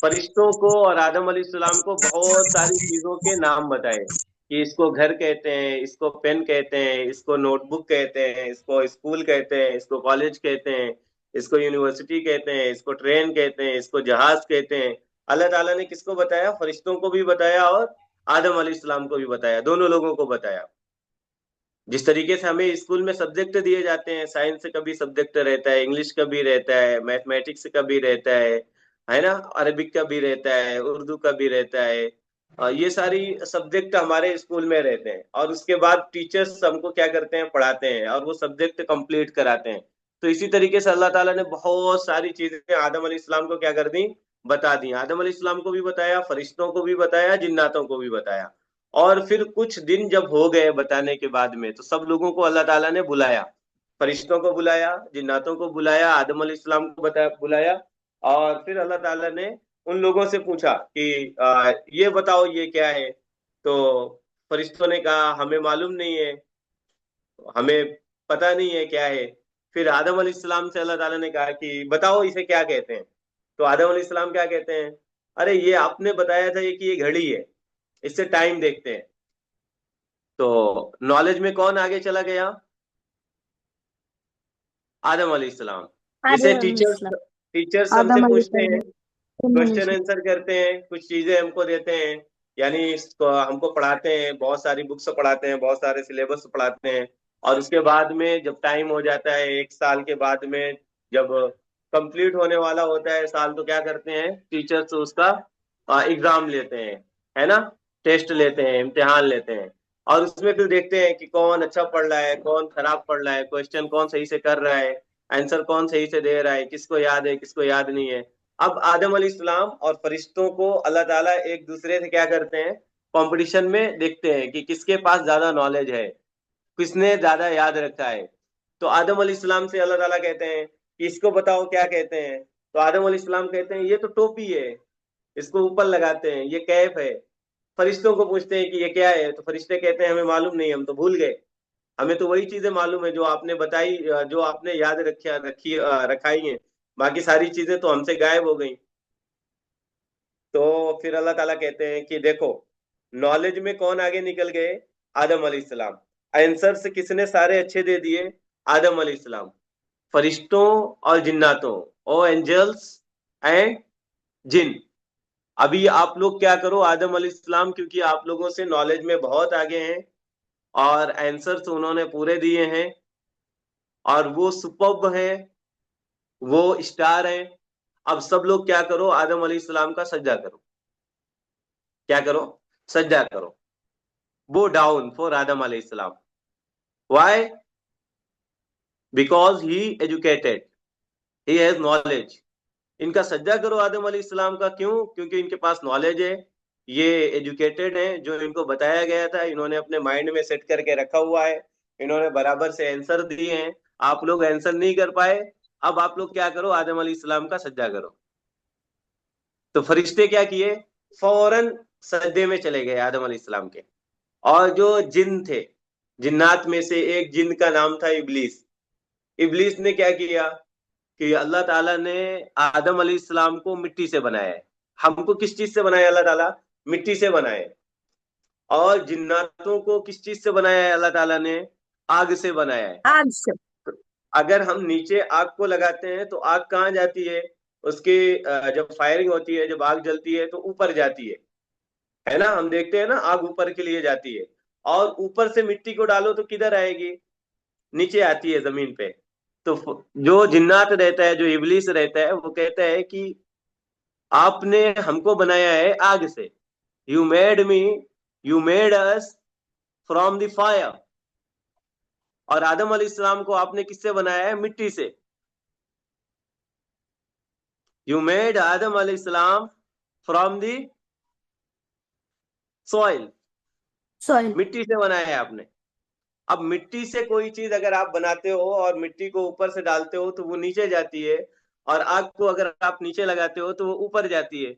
فرشتوں کو اور آدم علیہ السلام کو بہت ساری چیزوں کے نام بتائے کہ اس کو گھر کہتے ہیں، اس کو پین کہتے ہیں، اس کو نوٹ بک کہتے ہیں، اس کو اسکول کہتے ہیں، اس کو کالج کہتے ہیں، اس کو یونیورسٹی کہتے ہیں، اس کو ٹرین کہتے ہیں، اس کو جہاز کہتے ہیں۔ اللہ تعالیٰ نے کس کو بتایا؟ فرشتوں کو بھی بتایا اور آدم علیہ السلام کو بھی بتایا، دونوں لوگوں کو بتایا۔ جس طریقے سے ہمیں اسکول میں سبجیکٹ دیے جاتے ہیں، سائنس سے کبھی سبجیکٹ رہتا ہے، انگلش کا بھی رہتا ہے، میتھمیٹکس کا بھی رہتا ہے نا، عربک کا بھی رہتا ہے، اردو کا بھی رہتا ہے، یہ ساری سبجیکٹ ہمارے اسکول میں رہتے ہیں، اور اس کے بعد ٹیچرز ہم کو کیا کرتے ہیں؟ پڑھاتے ہیں، اور وہ سبجیکٹ کمپلیٹ کراتے ہیں۔ تو اسی طریقے سے اللہ تعالیٰ نے بہت ساری چیزیں آدم علیہ السلام کو کیا کر دیں؟ بتا دیں۔ آدم علیہ السلام کو بھی بتایا، فرشتوں کو بھی بتایا، جناتوں کو بھی بتایا۔ اور پھر کچھ دن جب ہو گئے بتانے کے بعد میں، تو سب لوگوں کو اللہ تعالیٰ نے بلایا، فرشتوں کو بلایا، جناتوں کو بلایا، آدم علیہ السلام کو بلایا، اور پھر اللہ تعالیٰ نے ان لوگوں سے پوچھا کہ یہ بتاؤ یہ کیا ہے؟ تو فرشتوں نے کہا ہمیں معلوم نہیں ہے، ہمیں پتہ نہیں ہے کیا ہے۔ پھر آدم علیہ السلام سے اللہ تعالیٰ نے کہا کہ بتاؤ اسے کیا کہتے ہیں؟ تو آدم علیہ السلام کیا کہتے ہیں؟ ارے یہ آپ نے بتایا تھا کہ یہ گھڑی ہے، اس سے ٹائم دیکھتے ہیں۔ تو نالج میں کون آگے چلا گیا؟ آدم علیہ السلام۔ جیسے آدم علیہ ٹیچرز السلام، ٹیچرز ہم سے آدم علیہ پوچھتے السلام، ہیں، آدم علیہ کوشچن السلام۔ آنسر کرتے ہیں، کچھ چیزیں ہم کو دیتے ہیں، یعنی ہم کو پڑھاتے ہیں، بہت ساری بکس پڑھاتے ہیں، بہت سارے سلیبس پڑھاتے ہیں، اور اس کے بعد میں جب ٹائم ہو جاتا ہے 1 سال کے بعد میں، جب کمپلیٹ ہونے والا ہوتا ہے سال، تو کیا کرتے ہیں ٹیچرز؟ اس کا ایگزام لیتے ہیں، ہے نا، ٹیسٹ لیتے ہیں، امتحان لیتے ہیں، اور اس میں پھر دیکھتے ہیں کہ کون اچھا پڑھ رہا ہے، کون خراب پڑھ رہا ہے، کوشچن کون صحیح سے کر رہا ہے، آنسر کون صحیح سے دے رہا ہے، کس کو یاد ہے، کس کو یاد نہیں ہے۔ اب آدم علیہ السلام اور فرشتوں کو اللہ تعالیٰ ایک دوسرے سے کیا کرتے ہیں؟ کمپٹیشن میں دیکھتے ہیں کہ کس کے پاس زیادہ نالج ہے، کس نے زیادہ یاد رکھا ہے۔ تو آدم علیہ السلام سے اللہ تعالیٰ کہتے ہیں کہ اس کو بتاؤ کیا کہتے ہیں؟ تو آدم علیہ السلام کہتے ہیں یہ تو ٹوپی ہے، اس کو اوپر لگاتے ہیں، یہ کیپ ہے۔ فرشتوں کو پوچھتے ہیں کہ یہ کیا ہے؟ تو فرشتے کہتے ہیں ہمیں معلوم نہیں، ہم تو بھول گئے، ہمیں تو وہی چیزیں معلوم ہے جو آپ نے بتائی، جو آپ نے یاد رکھائی ہیں، باقی ساری چیزیں تو ہم سے غائب ہو گئیں۔ تو پھر اللہ تعالیٰ کہتے ہیں کہ دیکھو، نالج میں کون آگے نکل گئے؟ آدم علیہ السلام۔ آنسرز کس نے سارے اچھے دے دیے؟ آدم علیہ السلام۔ فرشتوں اور جناتوں، او اینجلس اینڈ جن۔ ابھی آپ لوگ کیا کرو؟ آدم علیہ السلام کیونکہ آپ لوگوں سے نالج میں بہت آگے ہیں اور آنسرز انہوں نے پورے دیے ہیں، اور وہ سپرب ہیں، وہ اسٹار ہیں، اب سب لوگ کیا کرو؟ آدم علیہ السلام کا سجدہ کرو۔ کیا کرو؟ سجدہ کرو۔ بو ڈاؤن فور آدم علیہ السلام۔ Why? Because he educated, he has knowledge. ان کا سجدہ کرو آدم علیہ السلام کا، کیوں؟ کیونکہ ان کے پاس نالج ہے، یہ ایجوکیٹڈ ہیں، جو ان کو بتایا گیا تھا انہوں نے اپنے مائنڈ میں سیٹ کر کے رکھا ہوا ہے، انہوں نے برابر سے آنسر دیے ہیں۔ آپ لوگ آنسر نہیں کر پائے، اب آپ لوگ کیا کرو؟ آدم علیہ السلام کا سجدہ کرو۔ تو فرشتے کیا کیے؟ فوراً سجدے میں چلے گئے آدم علیہ السلام کے۔ اور جو جن تھے، جنات میں سے ایک جن کا نام تھا ابلیس، ابلیس نے کیا کیا کہ اللہ تعالیٰ نے آدم علیہ السلام کو مٹی سے بنایا ہے۔ ہم کو کس چیز سے بنایا اللہ تعالیٰ؟ مٹی سے بنائے۔ اور جناتوں کو کس چیز سے بنایا ہے اللہ تعالیٰ نے؟ آگ سے بنایا ہے۔ آج سے اگر ہم نیچے آگ کو لگاتے ہیں تو آگ کہاں جاتی ہے؟ اس کی جب فائرنگ ہوتی ہے، جب آگ جلتی ہے تو اوپر جاتی ہے نا، ہم دیکھتے ہیں نا آگ اوپر کے لیے جاتی ہے، اور اوپر سے مٹی کو ڈالو تو کدھر آئے گی؟ نیچے آتی ہے زمین پہ۔ تو جو جنات رہتا ہے، جو ابلیس رہتا ہے، وہ کہتا ہے کہ آپ نے ہم کو بنایا ہے آگ سے، you made us from the fire, اور آدم علیہ السلام کو آپ نے کس سے بنایا ہے؟ مٹی سے۔ یو میڈ آدم علیہ السلام فرام دی سوئل، سوئل۔ مٹی سے بنایا ہے آپ نے۔ اب مٹی سے کوئی چیز اگر آپ بناتے ہو اور مٹی کو اوپر سے ڈالتے ہو تو وہ نیچے جاتی ہے، اور آگ کو اگر آپ نیچے لگاتے ہو تو وہ اوپر جاتی ہے۔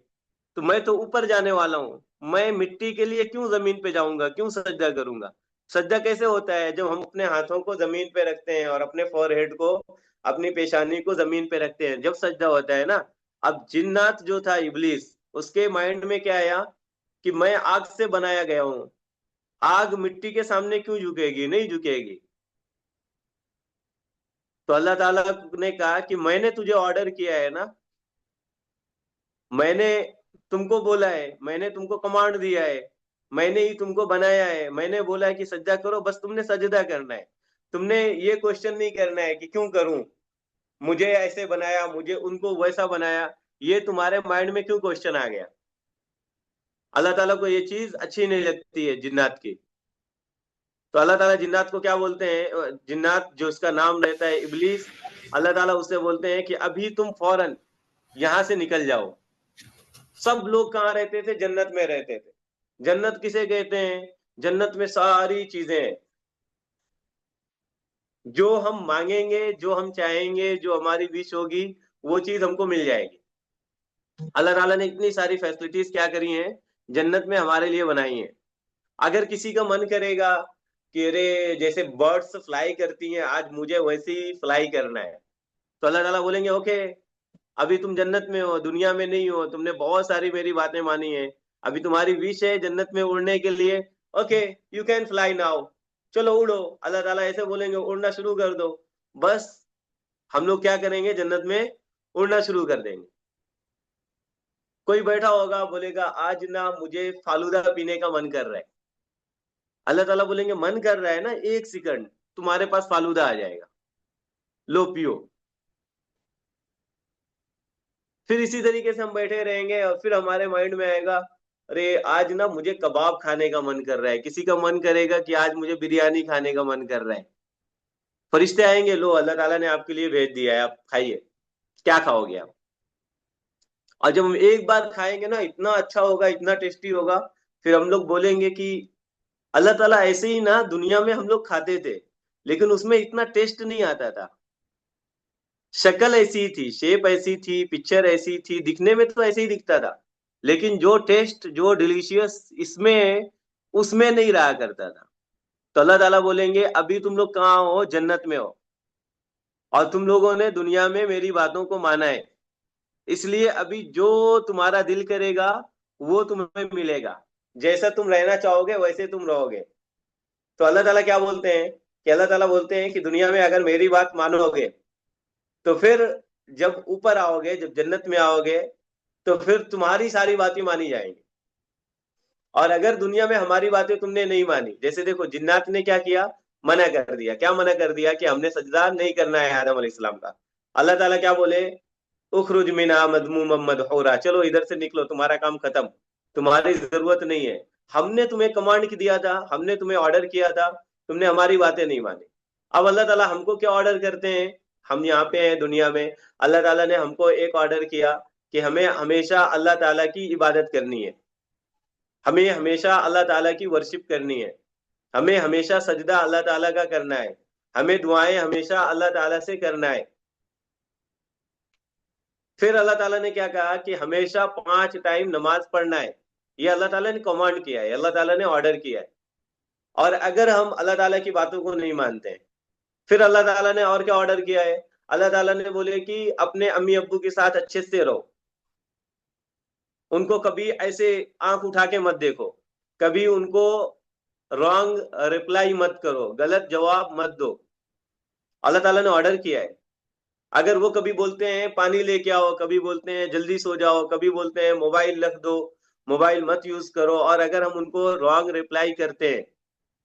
تو میں تو اوپر جانے والا ہوں، میں مٹی کے لیے کیوں زمین پہ جاؤں گا؟ کیوں سجدہ کروں گا؟ سجدہ کیسے ہوتا ہے؟ جب ہم اپنے ہاتھوں کو زمین پہ رکھتے ہیں اور اپنے فور ہیڈ کو، اپنی پیشانی کو زمین پہ رکھتے ہیں، جب سجدہ ہوتا ہے نا۔ اب جنات جو تھا ابلیس، اس کے مائنڈ میں کیا آیا کہ میں آگ سے بنایا گیا ہوں، آگ مٹی کے سامنے کیوں جھکے گی؟ نہیں جھکے گی۔ تو اللہ تعالیٰ نے کہا کہ میں نے تجھے آرڈر کیا ہے نا، میں نے تم کو بولا ہے، میں نے تم کو کمانڈ دیا ہے، میں نے ہی تم کو بنایا ہے، میں نے بولا ہے کہ سجدہ کرو، بس تم نے سجدہ کرنا ہے۔ تم نے یہ کوشچن نہیں کرنا ہے کہ کیوں کروں، مجھے ایسے بنایا، مجھے ان کو ویسا بنایا، یہ تمہارے مائنڈ میں کیوں کوشچن آ گیا؟ اللہ تعالیٰ کو یہ چیز اچھی نہیں لگتی ہے جنات کی۔ تو اللہ تعالیٰ جنات کو کیا بولتے ہیں؟ جنات جو اس کا نام رہتا ہے ابلیس، اللہ تعالیٰ اس سے بولتے ہیں کہ ابھی تم فوراً یہاں سے نکل جاؤ۔ سب لوگ کہاں رہتے تھے؟ جنت میں رہتے تھے۔ جنت کسے کہتے ہیں؟ جنت میں ساری چیزیں ہیں، جو ہم مانگیں گے، جو ہم چاہیں گے، جو ہماری وش ہوگی، وہ چیز ہم کو مل جائے گی۔ اللہ تعالیٰ نے اتنی ساری فیسلٹیز کیا کری ہیں جنت میں ہمارے لیے بنائی ہیں۔ اگر کسی کا من کرے گا کہ ارے جیسے برڈس فلائی کرتی ہیں، آج مجھے ویسے ہی فلائی کرنا ہے، تو اللہ تعالیٰ بولیں گے اوکے، ابھی تم جنت میں ہو، دنیا میں نہیں ہو، تم نے بہت ساری میری باتیں مانی ہیں، ابھی تمہاری وش ہے جنت میں اڑنے کے لیے، okay you can fly now, چلو اڑو۔ اللہ تعالیٰ ایسے بولیں گے اڑنا شروع کر دو، بس ہم لوگ کیا کریں گے؟ جنت میں اڑنا شروع کر دیں گے۔ کوئی بیٹھا ہوگا بولے گا آج نا مجھے فالودہ پینے کا من کر رہا ہے، اللہ تعالیٰ بولیں گے من کر رہا ہے نا، 1 سیکنڈ تمہارے پاس فالودہ آ جائے گا، لو پیو۔ پھر اسی طریقے سے ہم بیٹھے رہیں گے اور پھر ہمارے مائنڈ میں آئے گا ارے آج نا مجھے کباب کھانے کا من کر رہا ہے، کسی کا من کرے گا کہ آج مجھے بریانی کھانے کا من کر رہا ہے، فرشتے آئیں گے، لو اللہ تعالیٰ نے آپ کے لیے بھیج دیا ہے، آپ کھائیے، کیا کھاؤ گے آپ؟ اور جب ہم ایک بار کھائیں گے نا، اتنا اچھا ہوگا، اتنا ٹیسٹی ہوگا، پھر ہم لوگ بولیں گے کہ اللہ تعالیٰ ایسے ہی نا دنیا میں ہم لوگ کھاتے تھے، لیکن اس میں اتنا ٹیسٹ نہیں آتا تھا، شکل ایسی تھی، شیپ ایسی تھی، پکچر ایسی تھی، دکھنے میں تو ایسے ہی دکھتا تھا، لیکن جو ٹیسٹ، جو ڈیلیشیس اس میں ہے، اس میں نہیں رہا کرتا تھا۔ تو اللہ تعالیٰ بولیں گے ابھی تم لوگ کہاں ہو؟ جنت میں ہو، اور تم لوگوں نے دنیا میں میری باتوں کو مانا ہے، اس لیے ابھی جو تمہارا دل کرے گا وہ تمہیں ملے گا، جیسا تم رہنا چاہو گے ویسے تم رہو گے۔ تو اللہ تعالیٰ کیا بولتے ہیں کہ اللہ تعالیٰ بولتے ہیں کہ دنیا میں اگر میری بات مانو گے تو پھر جب اوپر آؤ گے، جب جنت میں آؤ گے، تو پھر تمہاری ساری باتیں مانی جائیں گی۔ اور اگر دنیا میں ہماری باتیں تم نے نہیں مانی، جیسے دیکھو جنات نے کیا کیا؟ منع کر دیا۔ کیا منع کر دیا؟ کہ ہم نے سجدہ نہیں کرنا ہے آدم علیہ السلام کا۔ اللہ تعالیٰ کیا بولے؟ اخرج منہا مذموما مدحورا، چلو ادھر سے نکلو، تمہارا کام ختم، تمہاری ضرورت نہیں ہے، ہم نے تمہیں کمانڈ دیا تھا، ہم نے تمہیں آرڈر کیا تھا، تم نے ہماری باتیں نہیں مانی۔ اب اللہ تعالیٰ ہم کو کیا آرڈر کرتے ہیں؟ ہم یہاں پہ ہیں دنیا میں، اللہ تعالیٰ نے ہم کو ایک آرڈر کیا کہ ہمیں ہمیشہ اللہ تعالیٰ کی عبادت کرنی ہے، ہمیں ہمیشہ اللہ تعالیٰ کی ورشپ کرنی ہے، ہمیں ہمیشہ سجدہ اللہ تعالیٰ کا کرنا ہے، ہمیں دعائیں ہمیشہ اللہ تعالیٰ سے کرنا ہے۔ پھر اللہ تعالیٰ نے کیا کہا کہ ہمیشہ 5 ٹائم نماز پڑھنا ہے، یہ اللہ تعالیٰ نے کمانڈ کیا ہے، اللہ تعالیٰ نے آرڈر کیا ہے۔ اور اگر ہم اللہ تعالیٰ کی باتوں کو نہیں مانتے ہیں، پھر اللہ تعالیٰ نے اور کیا آرڈر کیا ہے؟ اللہ تعالیٰ نے بولے کہ اپنے امی ابو کے ساتھ اچھے سے رہو، ان کو کبھی ایسے آنکھ اٹھا کے مت دیکھو، کبھی ان کو رانگ رپلائی مت کرو، غلط جواب مت دو، اللہ تعالیٰ نے آرڈر کیا ہے۔ اگر وہ کبھی بولتے ہیں پانی لے کے آؤ، کبھی بولتے ہیں جلدی سو جاؤ، کبھی بولتے ہیں موبائل رکھ دو، موبائل مت یوز کرو، اور اگر ہم ان کو رانگ رپلائی کرتے ہیں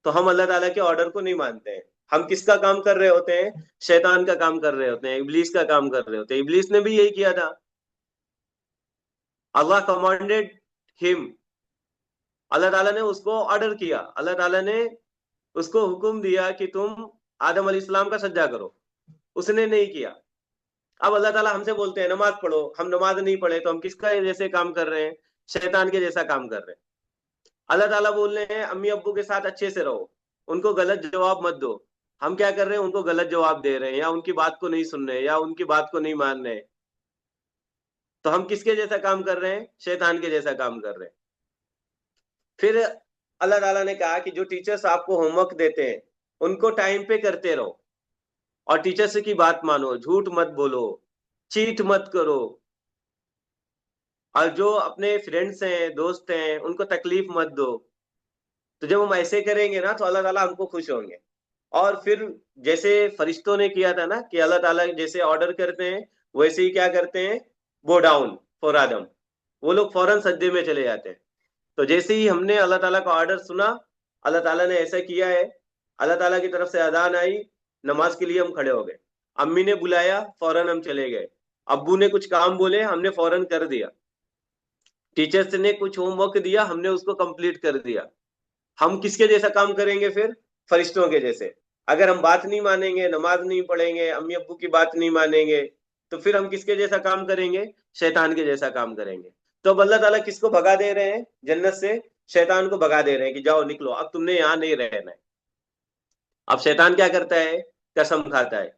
تو ہم اللہ تعالیٰ کے آرڈر کو نہیں مانتے ہیں، ہم کس کا کام کر رہے ہوتے ہیں؟ شیطان کا کام کر رہے ہوتے ہیں، ابلیس کا کام کر رہے ہوتے ہیں۔ ابلیس نے بھی یہی کیا تھا، اللہ کمانڈیڈ ہم، اللہ تعالیٰ نے اس کو آرڈر کیا، اللہ تعالیٰ نے اس کو حکم دیا کہ تم آدم علیہ السلام کا سجدہ کرو، اس نے نہیں کیا۔ اب اللہ تعالیٰ ہم سے بولتے ہیں نماز پڑھو، ہم نماز نہیں پڑھے تو ہم کس کا جیسے کام کر رہے ہیں؟ شیطان کے جیسا کام کر رہے ہیں۔ اللہ تعالیٰ بول رہے ہیں امی ابو کے ساتھ اچھے سے رہو، ان کو غلط جواب مت دو، ہم کیا کر رہے ہیں؟ ان کو غلط جواب دے رہے ہیں، یا ان کی بات کو نہیں سن رہے، یا ان کی بات کو نہیں مان رہے، تو ہم کس کے جیسا کام کر رہے ہیں؟ شیطان کے جیسا کام کر رہے ہیں۔ پھر اللہ تعالیٰ نے کہا کہ جو ٹیچرز آپ کو ہوم ورک دیتے ہیں ان کو ٹائم پہ کرتے رہو، اور ٹیچرز کی بات مانو، جھوٹ مت بولو، چیٹ مت کرو، اور جو اپنے فرینڈس ہیں، دوست ہیں، ان کو تکلیف مت دو. تو جب ہم ایسے کریں گے نا تو اللہ تعالیٰ ہم کو خوش ہوں گے. اور پھر جیسے فرشتوں نے کیا تھا نا کہ اللہ تعالیٰ جیسے آرڈر کرتے ہیں ویسے ہی کیا کرتے ہیں، بو ڈاؤن فور آدم، وہ لوگ فوراً سجدے میں چلے جاتے ہیں. تو جیسے ہی ہم نے اللہ تعالیٰ کا آرڈر سنا، اللہ تعالیٰ نے ایسا کیا ہے، اللہ تعالیٰ کی طرف سے اذان آئی، نماز کے لیے ہم کھڑے ہو گئے. امی نے بلایا، فوراً ہم چلے گئے. ابو نے کچھ کام بولے، ہم نے فوراً کر دیا. ٹیچرس نے کچھ ہوم ورک دیا، ہم نے اس کو کمپلیٹ کر دیا. ہم کس کے جیسا کام کریں گے پھر؟ فرشتوں کے جیسے. اگر ہم بات نہیں مانیں گے، نماز نہیں پڑھیں گے، امی ابو کی بات نہیں مانیں گے، تو پھر ہم کس کے جیسا کام کریں گے؟ شیطان کے جیسا کام کریں گے. تو اب اللہ تعالیٰ کس کو بھگا دے رہے ہیں جنت سے؟ شیطان کو بھگا دے رہے ہیں کہ جاؤ نکلو، اب تم نے یہاں نہیں رہنا ہے. اب شیطان کیا کرتا ہے؟ قسم کھاتا ہے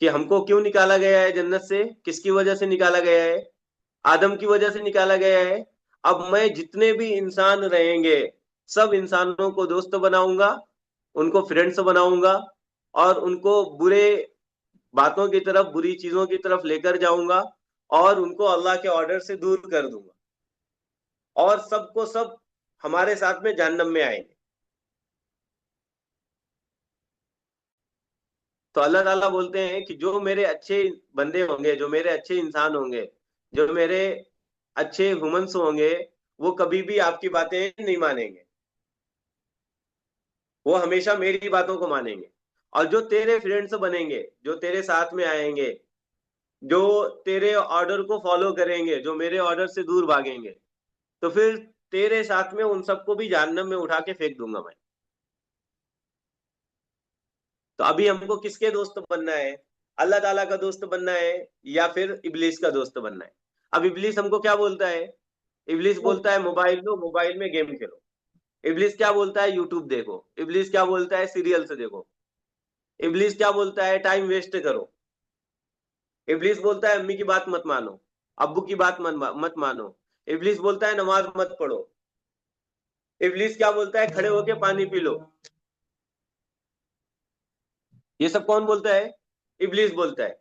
کہ ہم کو کیوں نکالا گیا ہے جنت سے، کس کی وجہ سے نکالا گیا ہے؟ آدم کی وجہ سے نکالا گیا ہے. اب میں جتنے بھی انسان رہیں گے سب انسانوں کو دوست بناؤں گا، ان کو فرینڈس بناؤں گا، اور ان کو برے باتوں کی طرف، بری چیزوں کی طرف لے کر جاؤں گا، اور ان کو اللہ کے آرڈر سے دور کر دوں گا، اور سب کو سب ہمارے ساتھ میں جہنم میں آئیں گے. تو اللہ تعالیٰ بولتے ہیں کہ جو میرے اچھے بندے ہوں گے، جو میرے اچھے انسان ہوں گے، جو میرے اچھے ہیومنس ہوں گے، وہ کبھی بھی آپ کی باتیں نہیں مانیں گے، وہ ہمیشہ میری باتوں کو مانیں گے. اور جو تیرے فرینڈس بنیں گے، جو تیرے ساتھ میں آئیں گے، جو تیرے آرڈر کو فالو کریں گے، جو میرے آرڈر سے دور بھاگیں گے، تو پھر تیرے ساتھ میں ان سب کو بھی جہنم میں اٹھا کے پھینک دوں گا میں. تو ابھی ہم کو کس کے دوست بننا ہے؟ اللہ تعالیٰ کا دوست بننا ہے یا پھر ابلیس کا دوست بننا ہے؟ اب ابلیس ہم کو کیا بولتا ہے؟ ابلیس بولتا ہے موبائل لو، موبائل میں گیم کھیلو. ابلیس کیا بولتا ہے؟ یوٹیوب دیکھو. ابلیس کیا بولتا ہے؟ سیریل سے دیکھو. ابلیس کیا بولتا ہے؟ ٹائم ویسٹ کرو. ابلیس بولتا ہے امی کی بات مت مانو، ابو کی بات مت مانو. ابلیس بولتا ہے نماز مت پڑھو. ابلیس کیا بولتا ہے؟ کھڑے ہو کے پانی پی لو. یہ سب کون بولتا ہے؟ ابلیس بولتا ہے.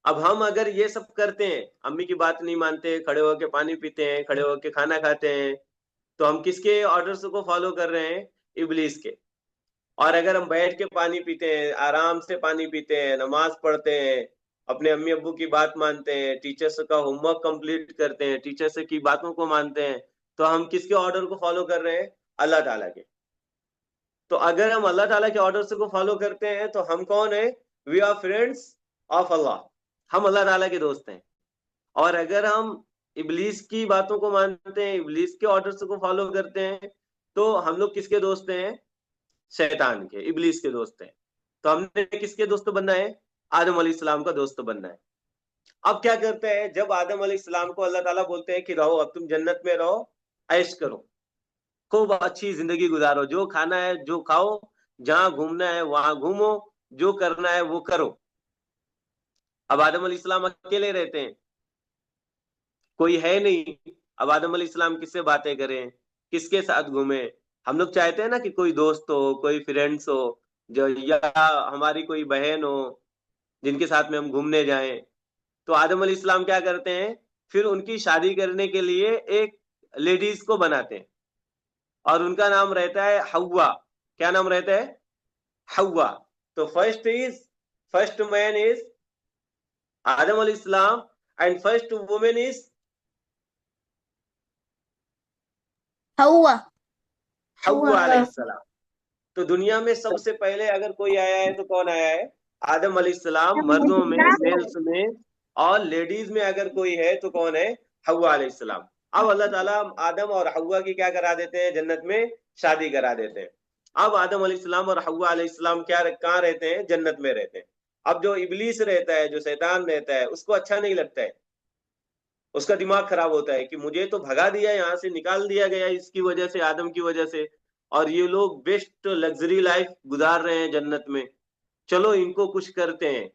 اب ہم اگر یہ سب کرتے ہیں، امی کی بات نہیں مانتے، کھڑے ہو کے پانی پیتے ہیں، کھڑے ہو کے کھانا کھاتے ہیں، تو ہم کس کے آرڈرز کو فالو کر رہے ہیں؟ ابلیس کے. اور اگر ہم بیٹھ کے پانی پیتے ہیں، آرام سے پانی پیتے ہیں، نماز پڑھتے ہیں، اپنے امی ابو کی بات مانتے ہیں، ٹیچرز کا ہوم ورک کمپلیٹ کرتے ہیں، ٹیچرز کی باتوں کو مانتے ہیں، تو ہم کس کے آرڈر کو فالو کر رہے ہیں؟ اللہ تعالیٰ کے. تو اگر ہم اللہ تعالیٰ کے آرڈر کو فالو کرتے ہیں تو ہم کون ہیں؟ وی آر فرینڈس آف اللہ، ہم اللہ تعالیٰ کے دوست ہیں. اور اگر ہم ابلیس کی باتوں کو مانتے ہیں، ابلیس کے آرڈرز کو فالو کرتے ہیں، تو ہم لوگ کس کے دوست ہیں؟ شیطان کے، ابلیس کے دوست ہیں. تو ہم نے کس کے دوست بننا ہے؟ آدم علیہ السلام کا دوست بننا ہے. اب کیا کرتے ہیں؟ جب آدم علیہ السلام کو اللہ تعالیٰ بولتے ہیں کہ رہو، اب تم جنت میں رہو، عیش کرو، خوب اچھی زندگی گزارو، جو کھانا ہے جو کھاؤ، جہاں گھومنا ہے وہاں گھومو، جو کرنا ہے وہ کرو. اب آدم علیہ السلام اکیلے رہتے ہیں، کوئی ہے نہیں. اب آدم علیہ السلام کس سے باتیں کریں، کس کے ساتھ گھومیں؟ ہم لوگ چاہتے ہیں نا کہ کوئی دوست ہو، کوئی فرینڈس ہو، جو یا ہماری کوئی بہن ہو جن کے ساتھ میں ہم گھومنے جائیں. تو آدم علیہ السلام کیا کرتے ہیں؟ پھر ان کی شادی کرنے کے لیے ایک لیڈیز کو بناتے ہیں، اور ان کا نام رہتا ہے حوا. کیا نام رہتا ہے؟ حوا. تو فرسٹ مین از آدم علیہ السلام اینڈ فرسٹ وومن از حوا. حوا علیہ السلام. تو دنیا میں سب سے پہلے اگر کوئی آیا ہے تو کون آیا ہے؟ آدم علیہ السلام. مردوں میں، میلس میں، اور لیڈیز میں اگر کوئی ہے تو کون ہے؟ حوا علیہ السلام. اب اللہ تعالیٰ آدم اور حوا کی کیا کرا دیتے ہیں؟ جنت میں شادی کرا دیتے ہیں. اب آدم علیہ السلام اور حوا علیہ السلام کہاں رہتے ہیں؟ جنت میں رہتے ہیں. اب جو ابلیس رہتا ہے، جو شیطان رہتا ہے، اس کو اچھا نہیں لگتا ہے، اس کا دماغ خراب ہوتا ہے کہ مجھے تو بھگا دیا، یہاں سے نکال دیا گیا اس کی وجہ سے، آدم کی وجہ سے، اور یہ لوگ بیسٹ لگژری لائف گزار رہے ہیں جنت میں، چلو ان کو کچھ کرتے ہیں،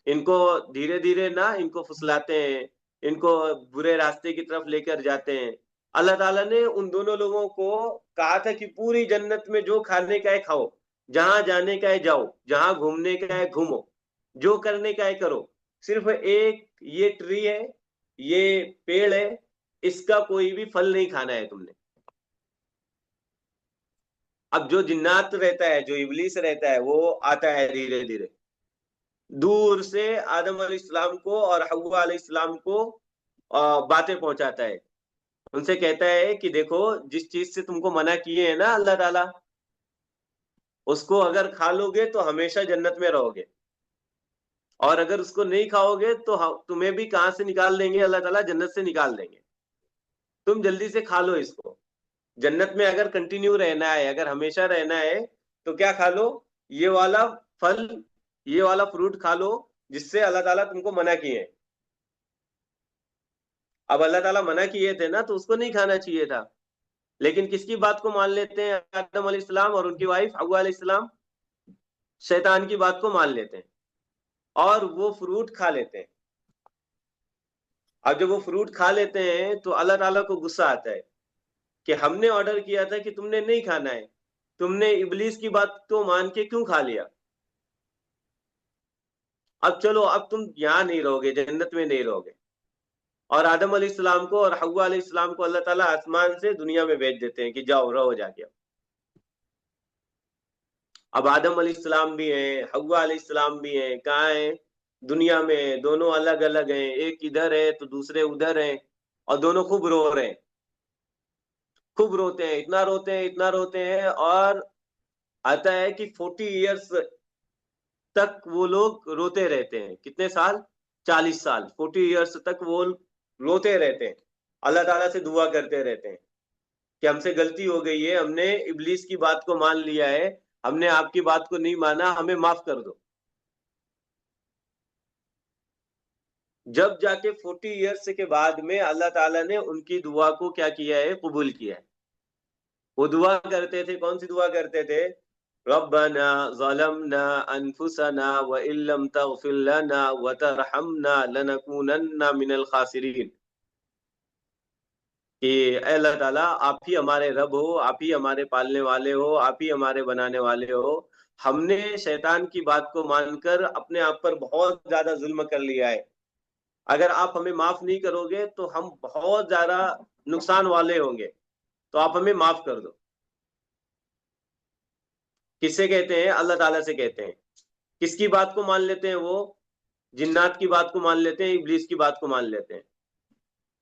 ان کو دھیرے دھیرے ان کو پھسلاتے ہیں، ان کو برے راستے کی طرف لے کر جاتے ہیں. اللہ تعالیٰ نے ان دونوں لوگوں کو کہا تھا کہ پوری جنت میں جو کھانے کا ہے کھاؤ، جہاں جانے کا ہے جاؤ، جہاں گھومنے کا ہے گھومو، جو کرنے کا ہے کرو، صرف ایک یہ ٹری ہے یہ پیڑ ہے، اس کا کوئی بھی پھل نہیں کھانا ہے تم نے. اب جو جنات رہتا ہے، جو ابلیس رہتا ہے، وہ آتا ہے دھیرے دھیرے دور سے آدم علیہ السلام کو اور حوا علیہ السلام کو باتیں پہنچاتا ہے. ان سے کہتا ہے کہ دیکھو، جس چیز سے تم کو منع کیے ہیں نا اللہ تعالیٰ، اس کو اگر کھا لو گے تو ہمیشہ جنت میں رہو گے، اور اگر اس کو نہیں کھاؤ گے تو تمہیں بھی کہاں سے نکال دیں گے اللہ تعالیٰ؟ جنت سے نکال دیں گے. تم جلدی سے کھا لو اس کو. جنت میں اگر کنٹینیو رہنا ہے، اگر ہمیشہ رہنا ہے، تو کیا کھا لو؟ یہ والا پھل، یہ والا فروٹ کھا لو جس سے اللہ تعالیٰ تم کو منع کیے ہیں. اب اللہ تعالیٰ منع کیے تھے نا، تو اس کو نہیں کھانا چاہیے تھا. لیکن کس کی بات کو مان لیتے ہیں؟ آدم علیہ السلام اور ان کی وائف حوا علیہ السلام شیطان کی بات کو مان لیتے ہیں اور وہ فروٹ کھا لیتے ہیں. اب جب وہ فروٹ کھا لیتے ہیں تو اللہ تعالیٰ کو غصہ آتا ہے کہ ہم نے آرڈر کیا تھا کہ تم نے نہیں کھانا ہے، تم نے ابلیس کی بات کو مان کے کیوں کھا لیا؟ اب چلو، اب تم یہاں نہیں رہو گے، جنت میں نہیں رہو گے. اور آدم علیہ السلام کو اور حوا علیہ السلام کو اللہ تعالیٰ آسمان سے دنیا میں بھیج دیتے ہیں کہ جاؤ، رہو جا کے. اب آدم علیہ السلام بھی ہیں، حوا علیہ السلام بھی ہیں، کہاں ہیں؟ دنیا میں. دونوں الگ الگ ہیں، ایک ادھر ہے تو دوسرے ادھر ہیں، اور دونوں خوب رو رہے ہیں، خوب روتے ہیں، اتنا روتے ہیں، اتنا روتے ہیں. اور آتا ہے کہ 40 ایئرس تک وہ لوگ روتے رہتے ہیں. کتنے سال؟ 40 سال. 40 ایئرس تک وہ روتے رہتے ہیں، اللہ تعالیٰ سے دعا کرتے رہتے ہیں کہ ہم سے غلطی ہو گئی ہے، ہم نے ابلیس کی بات کو مان لیا ہے، ہم نے آپ کی بات کو نہیں مانا، ہمیں معاف کر دو. جب جا کے 40 ایئرس کے بعد میں اللہ تعالیٰ نے ان کی دعا کو کیا کیا ہے؟ قبول کیا ہے. وہ دعا کرتے تھے، کون سی دعا کرتے تھے؟ ربنا ظلمنا انفسنا وان لم تغفر لنا وترحمنا لنكونن من الخاسرین. کہ اے اللہ تعالیٰ، آپ ہی ہمارے رب ہو، آپ ہی ہمارے پالنے والے ہو، آپ ہی ہمارے بنانے والے ہو. ہم نے شیطان کی بات کو مان کر اپنے آپ پر بہت زیادہ ظلم کر لیا ہے. اگر آپ ہمیں معاف نہیں کرو گے تو ہم بہت زیادہ نقصان والے ہوں گے، تو آپ ہمیں معاف کر دو. کس سے کہتے ہیں؟ اللہ تعالیٰ سے کہتے ہیں. کس کی بات کو مان لیتے ہیں وہ؟ جنات کی بات کو مان لیتے ہیں، ابلیس کی بات کو مان لیتے ہیں.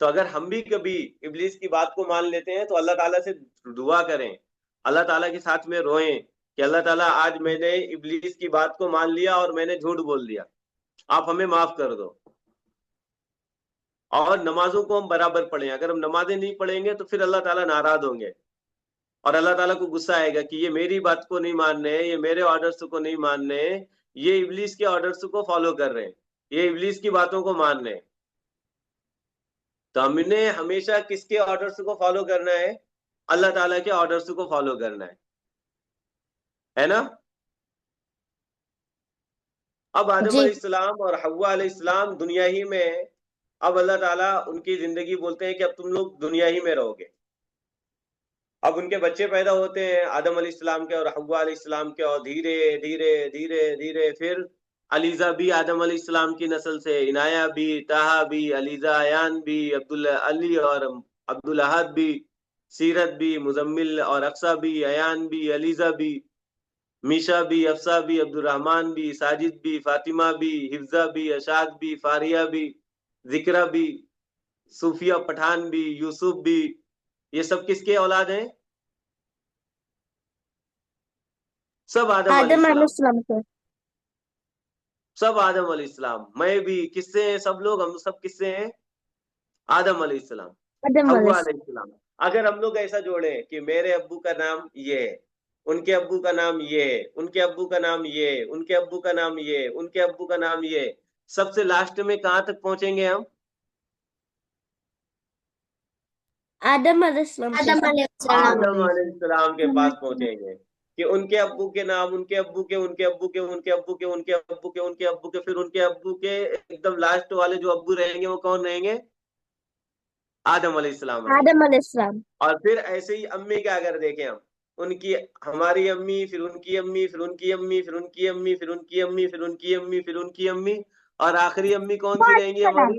تو اگر ہم بھی کبھی ابلیس کی بات کو مان لیتے ہیں تو اللہ تعالیٰ سے دعا کریں، اللہ تعالیٰ کے ساتھ میں روئیں کہ اللہ تعالیٰ، آج میں نے ابلیس کی بات کو مان لیا اور میں نے جھوٹ بول دیا، آپ ہمیں معاف کر دو. اور نمازوں کو ہم برابر پڑھیں. اگر ہم نمازیں نہیں پڑھیں گے تو پھر اللہ تعالیٰ ناراض ہوں گے اور اللہ تعالیٰ کو غصہ آئے گا کہ یہ میری بات کو نہیں مان رہے، یہ میرے آرڈرز کو نہیں مان رہے، یہ ابلیس کے آرڈرز کو فالو کر رہے ہیں، یہ ابلیس کی باتوں کو مان رہے ہیں. تو ہم نے ہمیشہ کس کے آرڈرز کو فالو کرنا ہے؟ اللہ تعالیٰ کے آرڈرز کو فالو کرنا ہے نا؟ اب آدم جی علیہ السلام اور حوا علیہ السلام دنیا ہی میں ہیں. اب اللہ تعالیٰ ان کی زندگی بولتے ہیں کہ اب تم لوگ دنیا ہی میں رہو گے. اب ان کے بچے پیدا ہوتے ہیں آدم علیہ السلام کے اور حوا علیہ السلام کے، اور دھیرے دھیرے دھیرے دھیرے پھر علیزہ بھی آدم علیہ السلام کی نسل سے، عنایہ بھی، طہا بھی، علیزہ ایان بھی، علی اور عبدالاحد بھی، سیرت بھی، مزمل اور اقصا بھی، ایان بھی، علیزہ بھی، میشا بھی، افسا بھی، عبد الرحمن بھی، ساجد بھی، فاطمہ بھی، حفظہ بھی، اشاد بھی، فاریہ بھی، ذکرہ بھی، صوفیہ پٹھان بھی، یوسف بھی. یہ سب کس کے اولاد ہیں؟ سب آدم علیہ آدم علیہ السلام. السلام سے. سب آدم علیہ السلام. میں بھی کس سے ہیں؟ سب لوگ، ہم سب کس سے ہیں؟ آدم علیہ السلام، آدم علیہ حوا السلام. علیہ السلام. اگر ہم لوگ ایسا جوڑیں کہ میرے ابو کا نام یہ ہے، ان کے ابو کا نام یہ ہے، ان کے ابو کا نام یہ ہے، ان کے ابو کا نام یہ ہے، ان کے ابو کا نام یہ ہے، سب سے لاسٹ میں کہاں تک پہنچیں گے ہم؟ آدم علیہ السلام سے. آدم علیہ السلام. آدم علیہ السلام کے پاس پہنچیں گے کہ ان کے ابو کے نام، ان کے ابو کے، ان کے ابو کے، ان کے ابو کے، ان کے ابو کے، ان کے ابو کے، پھر ان کے ابو کے ایک دم لاسٹ والے جو ابو رہیں گے وہ کون رہیں گے؟ آدم علیہ السلام رہیں گے. آدم علیہ السلام. اور پھر ایسے ہی امی کا اگر دیکھیں ہم، ان کی، ہماری امی، پھر ان کی امی، پھر ان کی امی، پھر ان کی امی، پھر ان کی امی، پھر ان کی امی، پھر ان کی امی، اور آخری امی کون سی رہیں گی ہماری؟